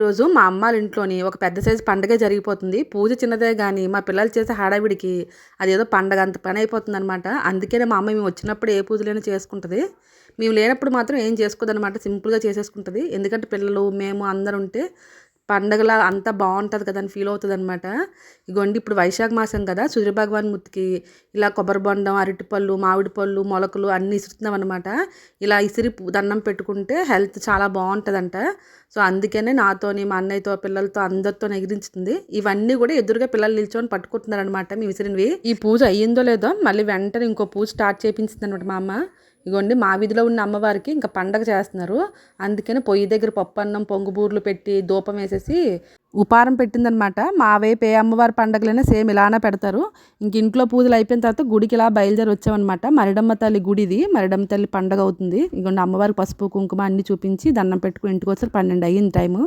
రోజు మా అమ్మాళ్ళ ఇంట్లోని ఒక పెద్ద సైజు పండగే జరిగిపోతుంది. పూజ చిన్నదే గానీ, మా పిల్లలు చేసే హడావిడికి అదేదో పండగ అంత పని అయిపోతుందనమాట. అందుకనే మా అమ్మ మేము వచ్చినప్పుడు ఏ పూజలైనా చేసుకుంటది. మేము లేనప్పుడు మాత్రం ఏం చేసుకోదనమాట. సింపుల్‌గా చేసేసుకుంటది. ఎందుకంటే పిల్లలు, మేము అందరం ఉంటే పండగలా అంతా బావుంటది కదా! అని ఫీల్ అవుతదనమాట. ఇగోండి ఇప్పుడు వైశాఖ మాసం కదా! సూర్యభగవాన్ మూర్తికి ఇలా కొబ్బరి బొండం, అరటిపళ్ళు, మామిడి పళ్ళు, మొలకలు అన్నీ ఇసురుతున్నామనమాట. ఇలా ఇసిరి దండం పెట్టుకుంటే హెల్త్ చాలా బావుంటదంట. సో, అందుకనే నాతోని, మా అన్నయ్యతో, పిల్లలతో అందరితోని ఎగిరించుతుంది. ఇవన్నీ గూడా ఎదురుగా పిల్లలు నిల్చొని పట్టుకుంటున్నారనమాట మేము విసిరినవి. ఈ పూజ అయ్యిందో లేదో మళ్ళీ వెంటనే ఇంకో పూజ స్టార్ట్ చేపించిందనమాట మా అమ్మ. ఇగోండి మా వీధిలో ఉన్న అమ్మవారికి ఇంకా పండగ చేస్తున్నారు. అందుకని పొయ్యి దగ్గర పప్పన్నం, పొంగుబూర్లు పెట్టి ధూపం వేసేసి ఉపారం పెట్టిందనమాట. మా వైపు ఏ అమ్మవారి పండగలైనా సేమ్ ఇలానే పెడతారు. ఇంక ఇంట్లో పూజలు అయిపోయిన తర్వాత గుడికి ఇలా బయలుదేరి వచ్చామన్నమాట. మరిడమ్మ తల్లి గుడిది. మరిడమ్మ తల్లి పండగ అవుతుంది. ఇగోండి అమ్మవారికి పసుపు, కుంకుమ అన్నీ చూపించి దండం పెట్టుకుని ఇంటికి వచ్చారు. 12 అయ్యింది టైము.